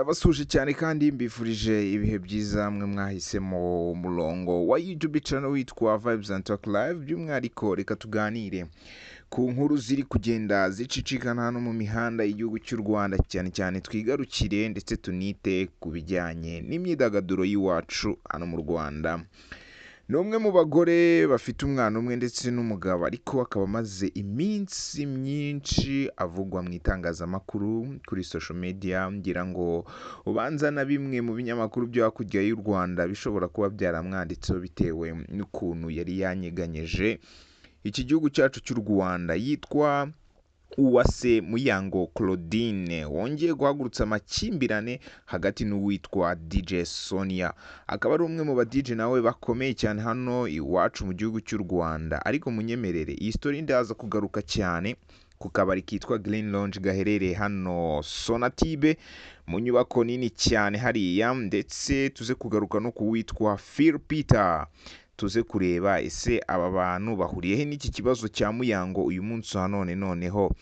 ndabasuje cyane kandi mbifurije ibihe byiza mwe mwahisemo umurongo wa YouTube channel witwa Vibes and Talk Live. By'umwihariko reka tuganire ku nkuru ziri kugenda zicicikana hano mu mihanda y'igihugu cy'u Rwanda, cyane cyane twigarukire ndetse tunite ku bijyanye n'imyidagaduro y'iwacu hano mu Rwanda. Ni umwe mu bagore bafite umwana umwe ndetse n'umugabo, ariko akaba amaze iminsi myinshi avugwa mu itangazamakuru kuri social media. Ngira ngo ubanza na bimwe mu binyamakuru byo hakurya y'u Rwanda bishobora kuba byaramwanditseho bitewe n'ukuntu yari yanyeganyeje iki gihugu cyacu cy'u Rwanda. Yitwa Uwase Muyango Claudine, wongeye guhagurutsa amakimbirane hagati n'uwitwa DJ Sonia. Akaba ari umwe mu ba DJ nawe bakomeye cyane hano iwacu mu gihugu cy'u Rwanda. Ariko munyemerere iyi story ndaza kugaruka cyane ku kabari kitwa Green Lounge gaherereye hano Sonatibe mu nyubako nini cyane hariya, ndetse tuze kugaruka no ku witwa Phil Peter. Tuze kureba ese aba bantu bahuriyehe n'iki kibazo cya Muyango uyu munsi wa noneho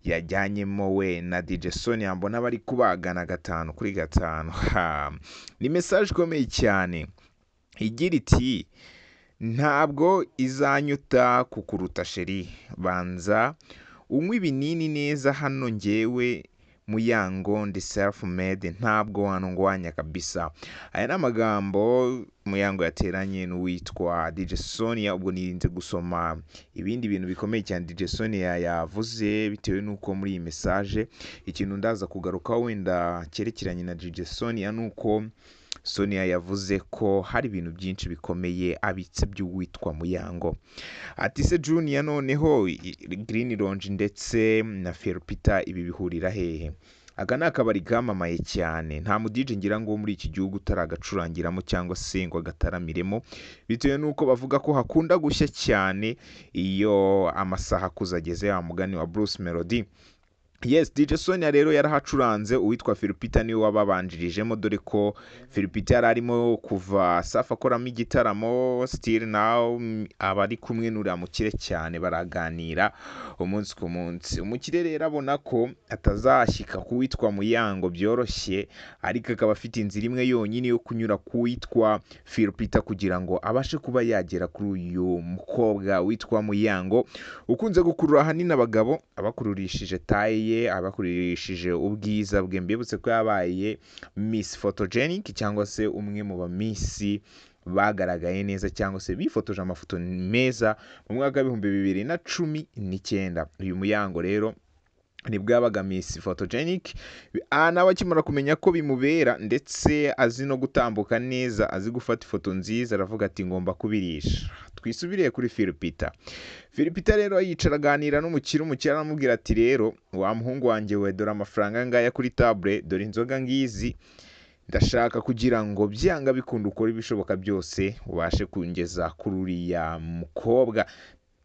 yajyanyemo we na DJ Sonia. Mbona bari kubagana 5-5. Ni message ikomeye cyane igira iti ntabwo izanyuta kukuruta sheri, banza unywa ibinini neza, hano njyewe Muyango ndi self made, ntabwo wanungwanya kabisa. Aya ni amagambo Muyango yateranye n'uwitwa DJ Sonia. Ubwo nirinze gusoma ibindi bintu bikomeye cyane DJ Sonia yavuze, bitewe n'uko muri iyi message ikintu ndaza kugaruka wenda cyerekeranye na DJ Sonia nuko Sonia yavuze ko hari ibintu byinshi bikomeye abitse by'uwitwa Muyango. Ati se Junior, noneho Green Lounge ndetse na Phil Peter ibi bihurira hehe? Aka ni akabari kamamaye cyane, nta mudije ngira ngo muri iki gihugu utaragacurangiramo cyangwa se ngo agataramiremo, bitewe n'uko bavuga ko hakunda gushya cyane iyo amasaha kuzageze ya mugani wa Bruce Melody. Yes, DJ Sonia rero yarahacuranze, uwitwa Phil Peter niwe wababanjirijemo, dore ko Phil Peter yari arimo kuva safa akoramo igitaramo. Still now abari kumwe n'uriya mukire cyane baraganira umunsi ku munsi. Umukire rero abona ko atazashyika ku witwa Muyango byoroshye, ariko akaba afite inzira imwe yonyine yo kunyura ku witwa Phil Peter kugira ngo abashe kuba yagera kuri uyu mukobwa witwa Muyango, ukunze gukurura ahanini abagabo, abakururishije taye, abakurishije ubwiza bwe. Mbibutse ko yabaye Miss Photogenic, cyangwa se umwe mu ba Miss bagaragaye neza cyangwa se bifotoje amafoto meza mu mwaka wa 2019. Uyu Muyango rero nibwo yabaga Miss Photogenic. Nawe akimara kumenya ko bimubera ndetse azi no gutambuka neza, azi gufata ifoto nziza, aravuga ati ngomba kubirisha. Twisubiriye kuri Phil Peter. Phil Peter rero yicara aganira n'umukire aramubwira ati rero wa muhungu wanjye we, dore amafaranga ngaya kuri table, dore inzoga ngizi, ndashaka kugira ngo byanga bikunda ukora ibishoboka byose ubashe kungeza kuri uriya mukobwa,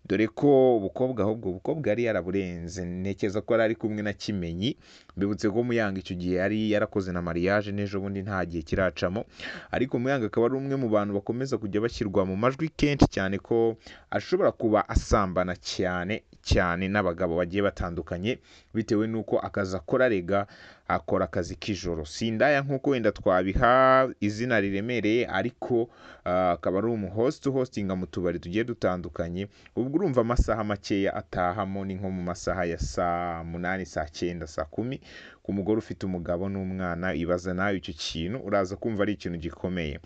dore ko ubukobwa yari yaraburenze. Ntekereza ko ari kumwe na Kimenyi. Mbibutse ko Muyango icyo gihe yari yarakoze na mariage n'ejo bundi nta gihe kiracamo, ariko Muyango akaba ari umwe mu bantu bakomeza kujya bashyirwa mu majwi kenshi cyane ko ashobora kuba asambana cyane n'abagabo bagiye batandukanye, bitewe n'uko akazi akora. Rega akora akazi k'ijoro, sindaya nk'uko wenda twabiha izina riremereye, ariko akaba ari hostinga mu tubari tugiye dutandukanye. Ubwo urumva amasaha makeya atahamo ni nko mu masaha ya saa 8, saa 9, saa 10 ku mugore ufite umugabo n'umwana. Ibaza nawe icyo kintu, uraza kumva ari ikintu gikomeye.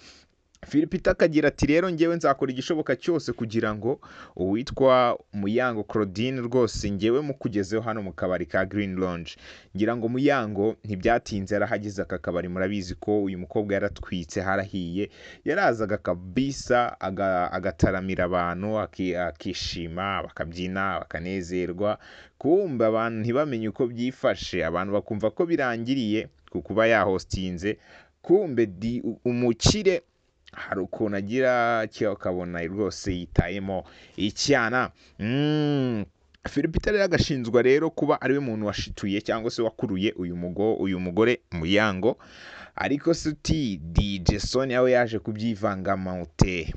Phil Peter akagira ati rero njyewe nzakora igishoboka cyose kugira ngo uwitwa Muyango Claudine rwose njyewe mukugezeho hano mu kabari ka Green Lounge. Ngira ngo Muyango ntibyatinze yarahageze aka kabari, murabizi ko uyu mukobwa yaratwitse, harahiye. Yarazaga kabisa agataramira abantu, akishima, bakabyina, bakanezerwa. Kumba abantu ntibamenye uko byifashe, abantu bakumva ko birangiriye kukuba yahostinze. Kumbe umukire hari ukuntu agira cyo akabona rwose yitayemo icyana. Phil Peter rero agashinzwa rero kuba ariwe muntu washituye cyangwa se wakuruye uyu mugore Muyango, ariko suti DJ Sonia we yaje kubyivanga maute.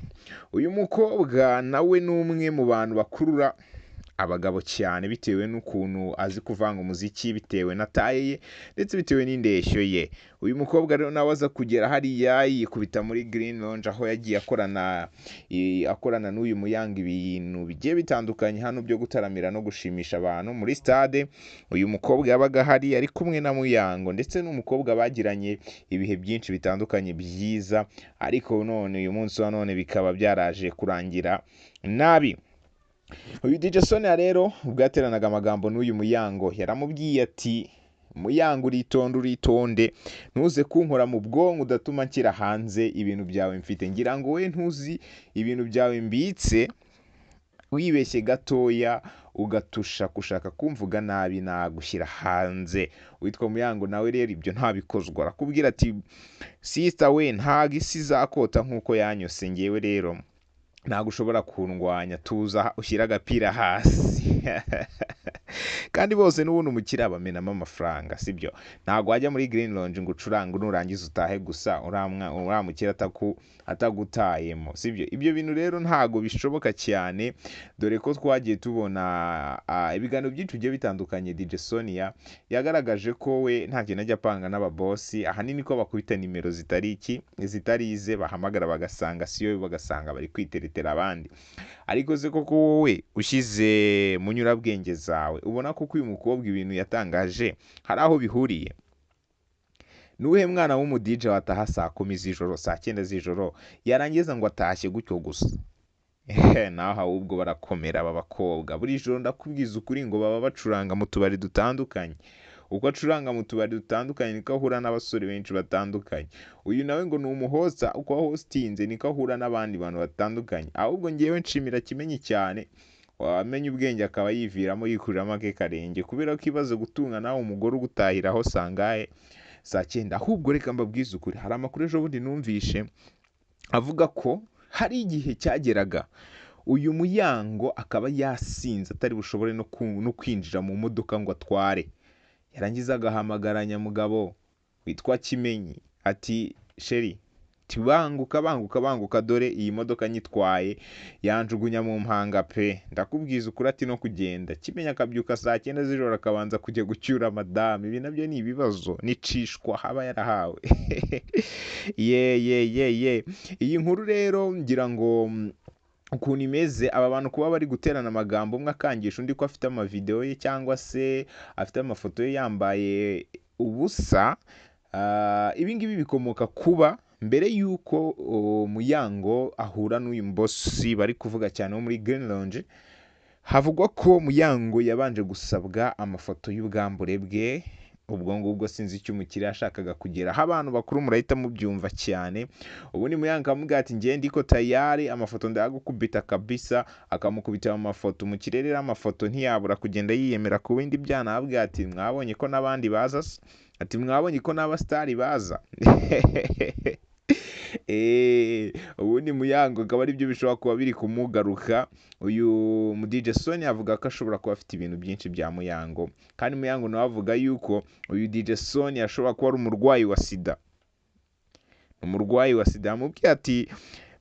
Uyu mukobwa nawe ni umwe mu bantu bakurura abagabo cyane bitewe n'ukuntu azi kuvanga umuziki, bitewe na taye ye ndetse bitewe n'indeshyo ye. Uyu mukobwa rero nawe aza kugera hariya yikubita muri Green Lounge aho yagiye akorana n'uyu Muyanga ibintu bigiye bitandukanye hano byo gutaramira no gushimisha abantu muri stade. Uyu mukobwa yabaga hari ari kumwe na Muyango ndetse n'umukobwa bagiranye ibihe byinshi bitandukanye byiza, ariko none uyu munsi wa none bikaba byaraje kurangira nabi. Uyu DJ Sonia rero ubwo yateranaga amagambo n'uyu Muyango yaramubwiye ati Muyango uritonde ntuze kunkora mu bwonko udatuma nshyira hanze ibintu byawe mfite, ngira ngo we ntuzi ibintu byawe mbitse, wibeshye gatoya ugatusha kushaka kumvuga nabi nagushyira hanze. Witwa Muyango nawe rero ibyo ntabikozwa, arakubwira ati sister we ntago isi izakota nkuko yanyose, ngewe rero ntabwo ushobora kundwanya, tuza ushyira agapira hasi. Kandi bose n'ubundi umukiriya bamenamo amafaranga, sibyo? Ntabwo wajya muri Green Lounge ngo ucurange nurangiza utahe gusa uramukira atagutayemo, sibyo? Ibyo bintu rero ntabwo bishoboka cyane, dore ko twagiye tubona ibiganiro byinshi bigiye bitandukanye. DJ Sonia yagaragaje ko we nta kintu ajya apanga n'ababosi, ahanini ko bakubita nimero zitarize bahamagara bagasanga siyo, bagasanga bari kwiteretera abandi. Ariko se koko wowe ushyize mu nyurabwenge zawe ubona ko uyu mukobwa ibintu yatangaje hari aho bihuriye? Nuhe mwana w'umudije wataha saa 10 z'ijoro, saa 9 z'ijoro yarangiza ngo atashye gutyo gusa? Naho ahubwo barakomera aba bakobwa, buri joro ndakubwiza ukuri ngo baba bacuranga mu tubari dutandukanye. Uko acuranga mu tubari dutandukanye niko ahura n'abasore benshi batandukanye. Uyu nawe ngo ni umuhoza, uko hostinze niko ahura n'abandi bantu batandukanye. Ahubwo ngewe nshimira Kimenyi cyane, wamenye ubwenge akaba yiviramo yikuriramo ake karenge, kubera ko ibaze gutunga nawe umugore ugutahiraho sangahe saa 9. Ahubwo reka mbabwize ukuri, hari amakuru ejo bundi numvishe avuga ko hari igihe cyageraga uyu Muyango akaba yasinze atari bushobore no kwinjira mu modoka ngo atware, yarangiza agahamagara nyamugabo witwa Kimenyi ati sheri banguka dore iyi modoka nyitwaye yanjugunya mu mpanga pe, ndakubwiza ukuri ati no kugenda. Kimenyi akabyuka saa 9 z'ijoro akabanza kujya gucyura madamu. Ibi nabyo ni ibibazo, nicishwa haba yarahawe. ye iyi nkuru rero ngira ngo ukuntu imeze, aba bantu kuba bari guterana amagambo, umwe akangisha undi ko afite amavideo ye cyangwa se afite amafoto ye yambaye ubusa. Ibi ngibi bikomoka kuba mbere yuko Muyango ahura n'uyu mbosi bari kuvuga cyane wo muri Green Lounge, havugwa ko Muyango yabanje gusabwa amafoto y'ubwambure bwe. Ubwo ngubwo sinzi icyo umukiriya yashakaga kugera, aho abantu bakuru murahita mubyumva cyane. Ubundi Muyango amubwira ati ngiye ndiko tayari, amafoto ndagukubita kabisa, akamukubita mu mafoto. Umukiriya rero amafoto ntiyabura kugenda yiyemera ku bindi byana, ababwira ati mwabonye ko n'abandi baza, ati mwabonye ko n'abastari baza. Ubundi Muyango akaba ari byo bishobora kuba biri kumugaruka. Uyu mu DJ Sonia avuga ko ashobora kuba afite ibintu byinshi bya Muyango, kandi Muyango nawe avuga yuko uyu DJ Sonia ashobora kuba ari umurwayi wa sida. Amubwira ati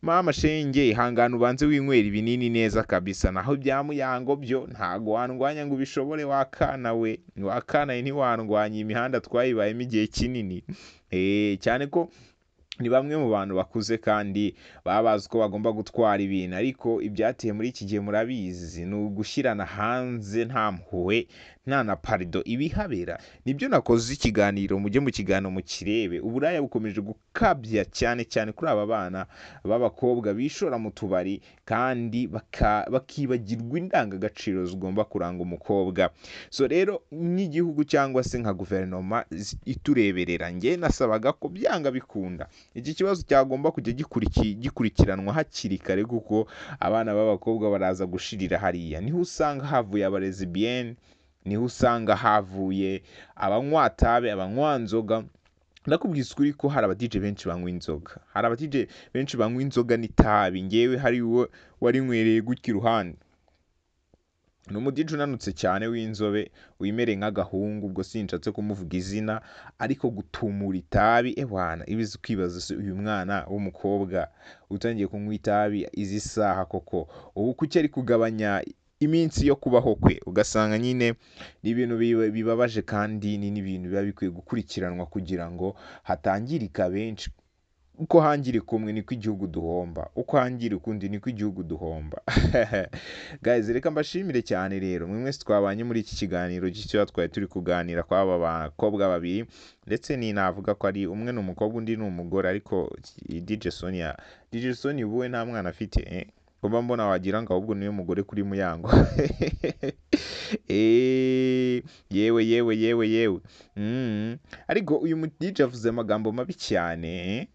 mama shenge ihangana ubanze winywera ibinini neza kabisa, naho bya Muyango byo ntago wandwanya ngo ubishobore. Wakana ntiwandwanya, imihanda twayibayemo igihe kinini, cyane ko ni bamwe mu bantu bakuze kandi baba bazi ko bagomba gutwara ibintu, ariko ibyateye muri iki gihe murabizi, ni ugushyirana hanze nta mpuhwe nta na parido ibihabera. Nibyo nakoze ikiganiro, mujye mu kiganiro mukirebe. Uburaya bukomeje gukabya cyane kuri aba bana b'abakobwa bishora mu tubari kandi bakibagirwa indangagaciro zigomba kuranga umukobwa. So rero nk'igihugu cyangwa se nka guverinoma itureberera, njye nasabaga ko byanga bikunda iki kibazo cyagomba kujya gikurikiranwa hakiri kare, kuko abana b'abakobwa baraza gushirira hariya. Niho usanga havuye abarezi bien, niho usanga havuye abanywatabe, abanywanzoga. Ndakubwiza ukuri ko hari abadije benshi banywa inzoga, n'itabi. Ngewe hari uwo warinywereye gutya iruhande, ni umudije unanutse cyane w'inzobe wimere nk'agahungu, ubwo sinshatse kumuvuga izina, ariko gutumura itabi ebwana ibizi kwibaza se uyu mwana w'umukobwa utangiye kunywa itabi izi saha koko ubu kuki ari kugabanya iminsi yo kubaho kwe, ugasanga nyine ni ibintu bibabaje kandi ni n'ibintu biba bikwiye gukurikiranwa kugira ngo hatangirika benshi. Uko hangirika umwe niko igihugu duhomba, uko hangirika undi niko igihugu duhomba. Guys, reka mbashimire cyane rero mwe mwese twabanye muri iki kiganiro gicyo twari turi kuganira kw'aba bakobwa babiri, ndetse ni navuga ko ari umwe ni umukobwa undi ni umugore, ariko DJ Sonia ubu we nta mwana afite, kuba mbona wagira ngo ahubwo niyo mugore kuri Muyango. Yewe. Ariko uyu DJ avuze amagambo mabi cyane,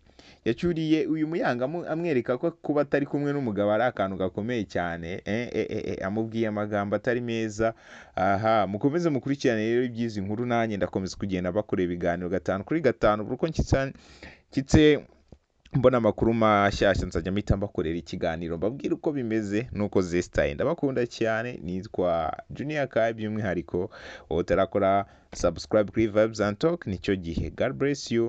yacyuriye uyu Muyango amwereka ko kuba atari kumwe n'umugabo ari akantu gakomeye cyane, amubwiye amagambo atari meza. Aha, mukomeze mukurikirane rero iby'izi nkuru, nanjye ndakomeza kugenda bakorera ibiganiro 5/5 uko nkitse mbona amakuru mashyashya nzajya mpita mbakorera ikiganiro mbabwira uko bimeze nuko zestaye. Ndabakunda cyane, nitwa Junior Kai, by'umwihariko wowe utarakora subscribe kuri Vibes and Talk nicyo gihe. God bless you.